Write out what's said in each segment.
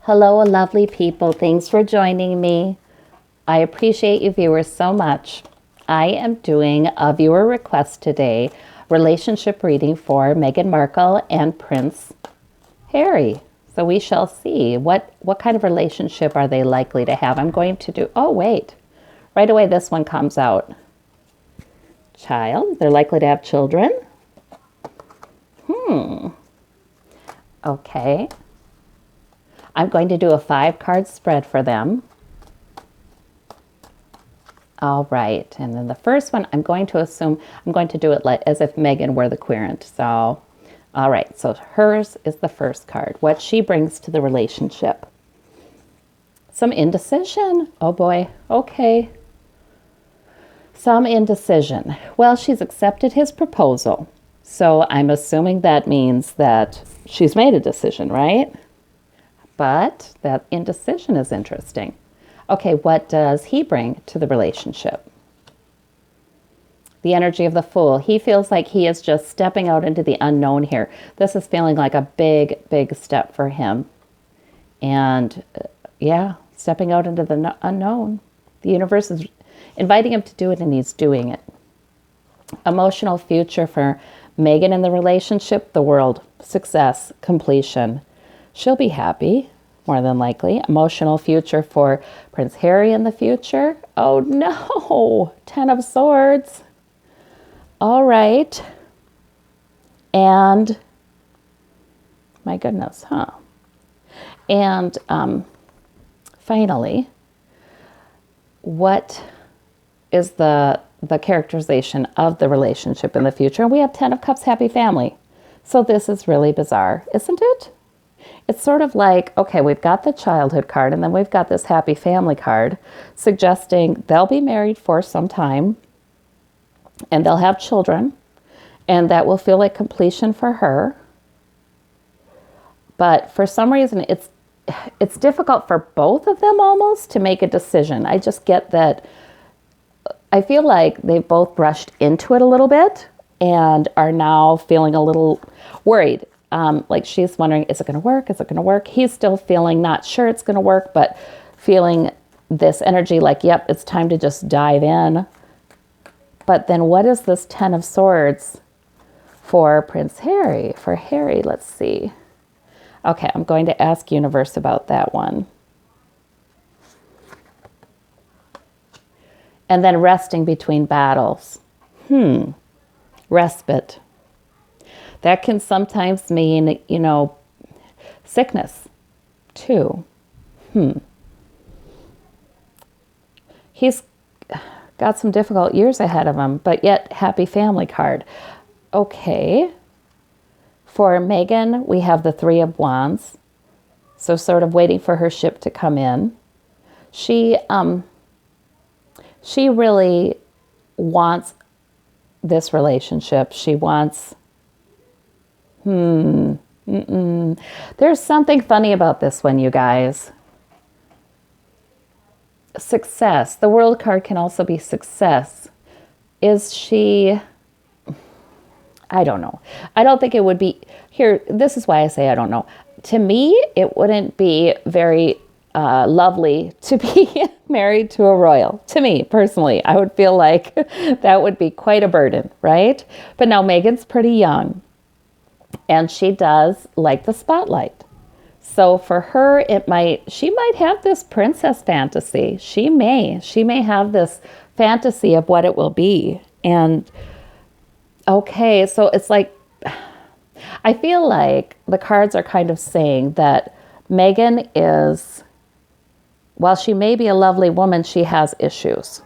Hello, lovely people. Thanks for joining me. I appreciate you viewers so much. I am doing a viewer request today, relationship reading for Meghan Markle and Prince Harry. So we shall see what kind of relationship are they likely to have. I'm going to do, oh wait, right away this one comes out. Child, they're likely to have children. Okay. I'm going to do a 5-card spread for them. All right, and then the first one, I'm going to assume, I'm going to do it like as if Meghan were the querent. So, all right, so hers is the first card. What she brings to the relationship. Some indecision. Oh boy, okay. Some indecision. Well, she's accepted his proposal. So I'm assuming that means that she's made a decision, right? But that indecision is interesting. Okay, what does he bring to the relationship? The energy of the Fool. He feels like he is just stepping out into the unknown here. This is feeling like a big, big step for him. And yeah, stepping out into the unknown. The universe is inviting him to do it, and he's doing it. Emotional future for Meghan in the relationship, the world, success, completion. She'll be happy, more than likely. Emotional future for Prince Harry in the future. Oh no, 10 of Swords. All right. And, my goodness, huh? And finally, what is the characterization of the relationship in the future? We have 10 of Cups, happy family. So this is really bizarre, isn't it? It's sort of like, okay, we've got the childhood card, and then we've got this happy family card suggesting they'll be married for some time and they'll have children, and that will feel like completion for her. But for some reason, it's difficult for both of them almost to make a decision. I just get that I feel like they've both brushed into it a little bit and are now feeling a little worried. Like she's wondering, is it going to work? Is it going to work? He's still feeling not sure it's going to work, but feeling this energy like, yep, it's time to just dive in. But then what is this 10 of Swords for Prince Harry? For Harry, let's see. Okay, I'm going to ask Universe about that one. And then resting between battles. Respite. That can sometimes mean, sickness, too. He's got some difficult years ahead of him, but yet happy family card. Okay. For Meghan, we have the 3 of Wands. So sort of waiting for her ship to come in. She really wants this relationship. She wants... There's something funny about this one, you guys. Success. The World card can also be success. Is she... I don't know. I don't think it would be... Here, this is why I say I don't know. To me, it wouldn't be very lovely to be married to a royal. To me, personally, I would feel like that would be quite a burden, right? But now Meghan's pretty young. And she does like the spotlight. So for her, she might have this princess fantasy. She may have this fantasy of what it will be. And okay, so it's like, I feel like the cards are kind of saying that Meghan is, while she may be a lovely woman, she has issues.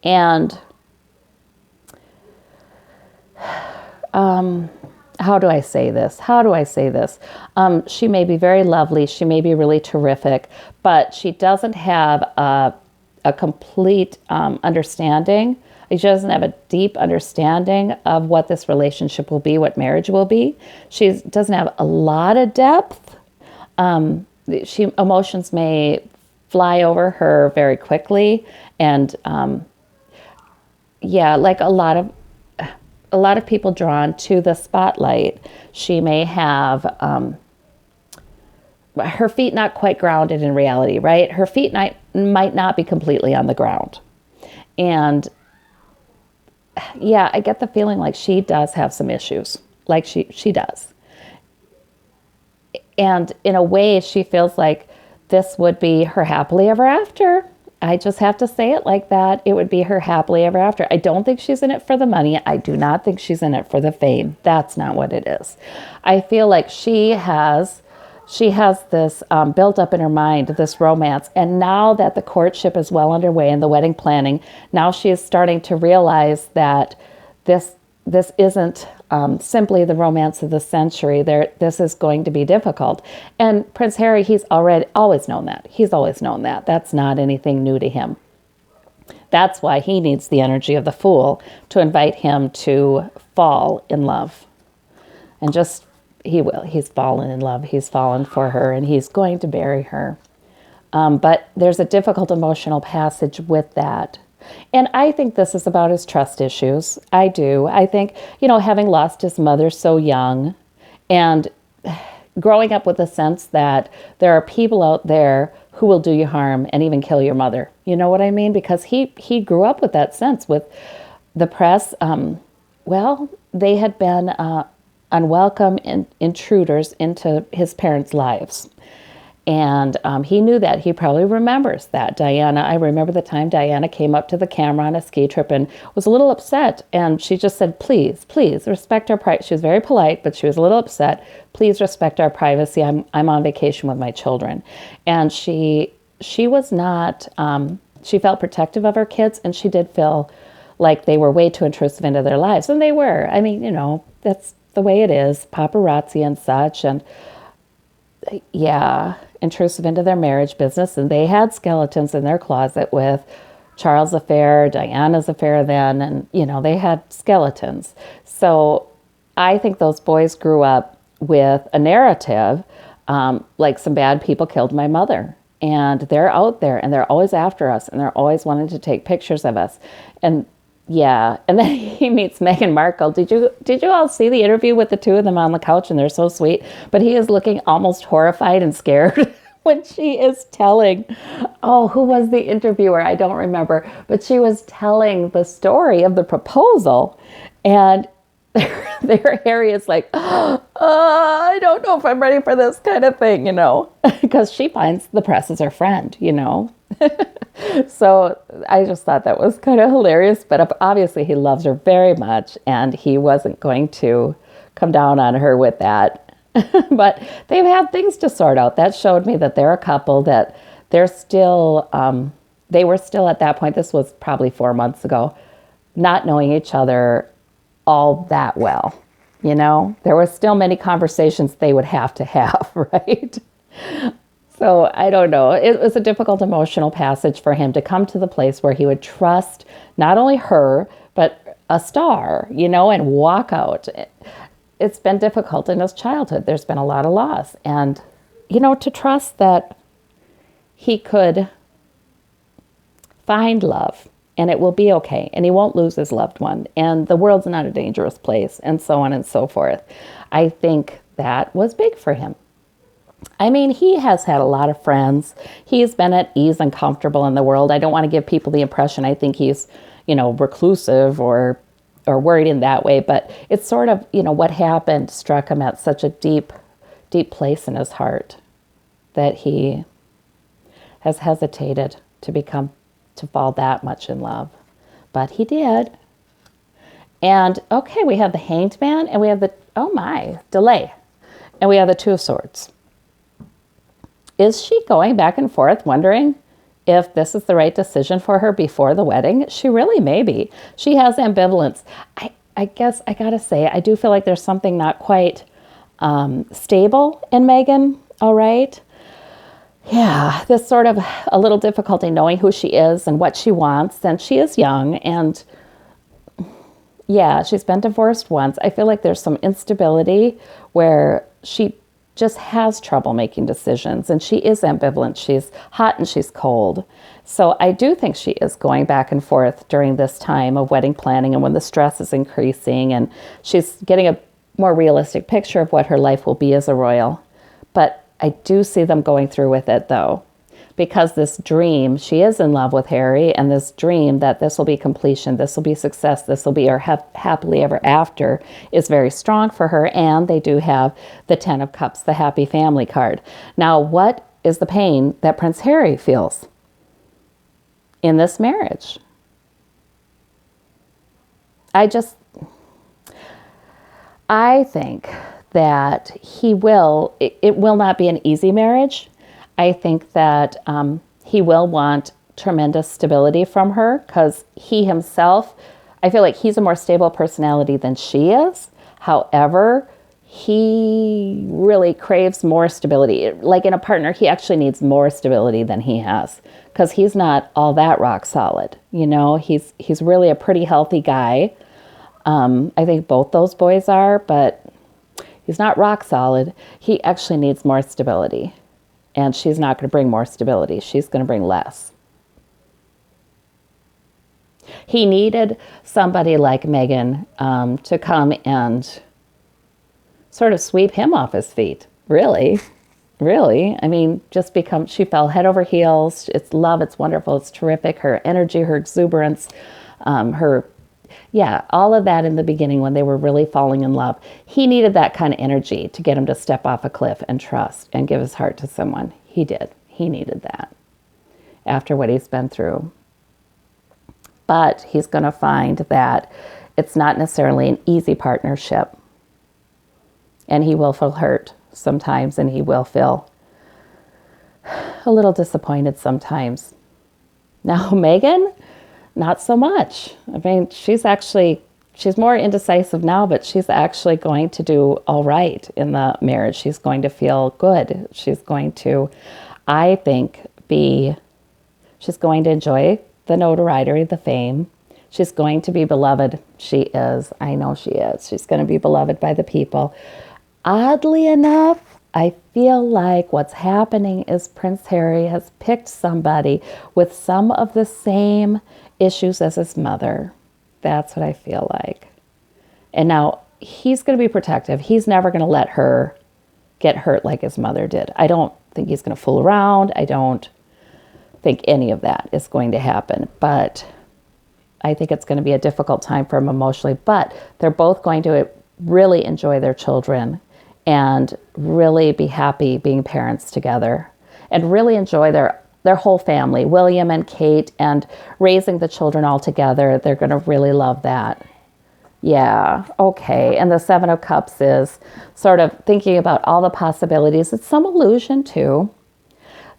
And how do I say this? She may be very lovely. She may be really terrific, but she doesn't have a complete understanding. She doesn't have a deep understanding of what this relationship will be, what marriage will be. She doesn't have a lot of depth. Emotions may fly over her very quickly, and like a lot of people drawn to the spotlight. She may have her feet not quite grounded in reality, right? Her feet might not be completely on the ground. And yeah, I get the feeling like she does have some issues, like she does. And in a way, she feels like this would be her happily ever after. I just have to say it like that. It would be her happily ever after. I don't think she's in it for the money. I do not think she's in it for the fame. That's not what it is. I feel like she has this built up in her mind, this romance. And now that the courtship is well underway and the wedding planning, now she is starting to realize that this isn't simply the romance of the century. This is going to be difficult. And Prince Harry, he's always known that. He's always known that. That's not anything new to him. That's why he needs the energy of the Fool to invite him to fall in love. And he will. He's fallen in love. He's fallen for her, and he's going to marry her. But there's a difficult emotional passage with that. And I think this is about his trust issues. I do. I think, having lost his mother so young and growing up with the sense that there are people out there who will do you harm and even kill your mother. You know what I mean? Because he grew up with that sense with the press. They had been unwelcome intruders into his parents' lives. And he knew that. He probably remembers that. I remember the time Diana came up to the camera on a ski trip and was a little upset. And she just said, please respect our privacy. She was very polite, but she was a little upset. Please respect our privacy. I'm on vacation with my children. And she was not, she felt protective of her kids, and she did feel like they were way too intrusive into their lives. And they were. I mean, that's the way it is, paparazzi and such. And yeah, intrusive into their marriage business. And they had skeletons in their closet with Charles' affair, Diana's affair then, and, they had skeletons. So I think those boys grew up with a narrative, like some bad people killed my mother. And they're out there, and they're always after us, and they're always wanting to take pictures of us. And yeah, and then he meets Meghan Markle. Did you all see the interview with the two of them on the couch? And they're so sweet. But he is looking almost horrified and scared when she is telling, who was the interviewer? I don't remember. But she was telling the story of the proposal. And there Harry is like, I don't know if I'm ready for this kind of thing, because she finds the press is her friend, So I just thought that was kind of hilarious, but obviously he loves her very much, and he wasn't going to come down on her with that. But they've had things to sort out. That showed me that they're a couple, that they're still, they were still at that point, this was probably 4 months ago, not knowing each other all that well. There were still many conversations they would have to have, right? So I don't know. It was a difficult emotional passage for him to come to the place where he would trust not only her, but a star, and walk out. It's been difficult in his childhood. There's been a lot of loss. And, to trust that he could find love and it will be okay. And he won't lose his loved one. And the world's not a dangerous place, and so on and so forth. I think that was big for him. I mean, he has had a lot of friends. He's been at ease and comfortable in the world. I don't want to give people the impression I think he's, reclusive or worried in that way. But it's sort of, what happened struck him at such a deep, deep place in his heart that he has hesitated to fall that much in love. But he did. And, okay, we have the Hanged Man, and we have the, delay. And we have the Two of Swords. Is she going back and forth wondering if this is the right decision for her before the wedding? She really may be. She has ambivalence. I guess I gotta say, I do feel like there's something not quite stable in Meghan, all right? Yeah, this sort of a little difficulty knowing who she is and what she wants. And she is young, and yeah, she's been divorced once. I feel like there's some instability where she just has trouble making decisions, and she is ambivalent. She's hot and she's cold. So I do think she is going back and forth during this time of wedding planning and when the stress is increasing, and she's getting a more realistic picture of what her life will be as a royal. But I do see them going through with it though, because this dream, she is in love with Harry, and this dream that this will be completion, this will be success, this will be our happily ever after is very strong for her. And they do have the 10 of Cups, the happy family card. Now, what is the pain that Prince Harry feels in this marriage? I think that it will not be an easy marriage. I think that he will want tremendous stability from her, because he himself, I feel like he's a more stable personality than she is. However, he really craves more stability. Like in a partner, he actually needs more stability than he has, because he's not all that rock solid. You know, he's really a pretty healthy guy. I think both those boys are, but he's not rock solid. He actually needs more stability. And she's not going to bring more stability. She's going to bring less. He needed somebody like Meghan to come and sort of sweep him off his feet. Really. Really. I mean, she fell head over heels. It's love. It's wonderful. It's terrific. Her energy, her exuberance, all of that in the beginning when they were really falling in love. He needed that kind of energy to get him to step off a cliff and trust and give his heart to someone. He did. He needed that after what he's been through. But he's going to find that it's not necessarily an easy partnership. And he will feel hurt sometimes, and he will feel a little disappointed sometimes. Now, Meghan, not so much. I mean, she's more indecisive now, but she's actually going to do all right in the marriage. She's going to feel good. She's going to, I think, she's going to enjoy the notoriety, the fame. She's going to be beloved. She is. I know she is. She's going to be beloved by the people. Oddly enough, I feel like what's happening is Prince Harry has picked somebody with some of the same issues as his mother. That's what I feel like. And now he's going to be protective. He's never going to let her get hurt like his mother did. I don't think he's going to fool around. I don't think any of that is going to happen. But I think it's going to be a difficult time for him emotionally. But they're both going to really enjoy their children and really be happy being parents together and really enjoy their whole family, William and Kate, and raising the children all together. They're going to really love that. Yeah, okay. And the 7 of Cups is sort of thinking about all the possibilities. It's some illusion too.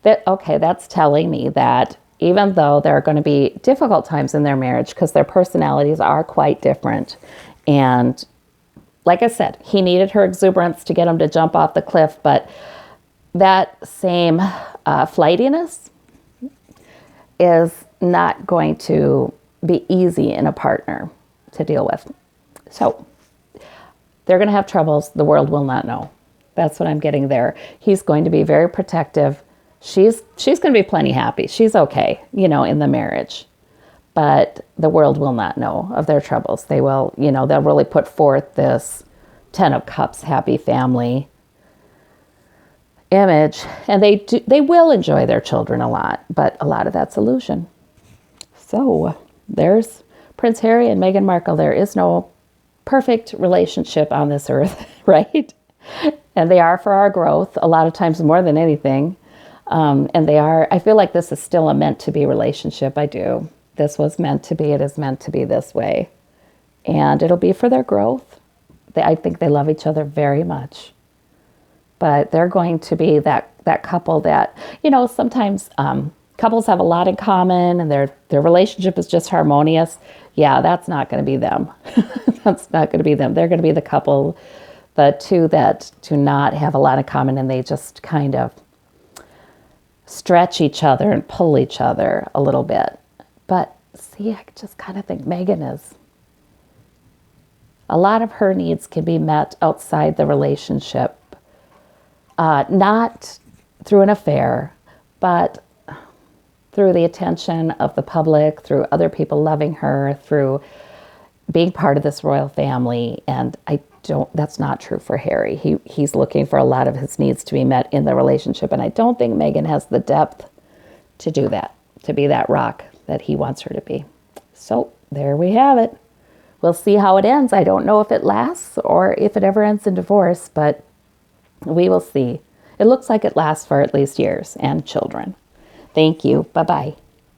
That's telling me that even though there are going to be difficult times in their marriage because their personalities are quite different. And like I said, he needed her exuberance to get him to jump off the cliff, but that same flightiness is not going to be easy in a partner to deal with. So they're going to have troubles. The world will not know. That's what I'm getting there. He's going to be very protective. She's going to be plenty happy. She's okay, in the marriage. But the world will not know of their troubles. They will, they'll really put forth this 10 of Cups, happy family image. And they will enjoy their children a lot, but a lot of that's illusion. So there's Prince Harry and Meghan Markle. There is no perfect relationship on this earth, right? And they are for our growth, a lot of times more than anything. And I feel like this is still a meant to be relationship. I do. This was meant to be. It is meant to be this way. And it'll be for their growth. I think they love each other very much. But they're going to be that couple that, sometimes couples have a lot in common and their relationship is just harmonious. Yeah, that's not going to be them. That's not going to be them. They're going to be the couple, the two that do not have a lot in common, and they just kind of stretch each other and pull each other a little bit. But see, I just kind of think Meghan is, a lot of her needs can be met outside the relationship, not through an affair, but through the attention of the public, through other people loving her, through being part of this royal family. And that's not true for Harry. He's looking for a lot of his needs to be met in the relationship, and I don't think Meghan has the depth to do that, to be that rock that he wants her to be. So there we have it. We'll see how it ends. I don't know if it lasts or if it ever ends in divorce, but we will see. It looks like it lasts for at least years and children. Thank you. Bye-bye.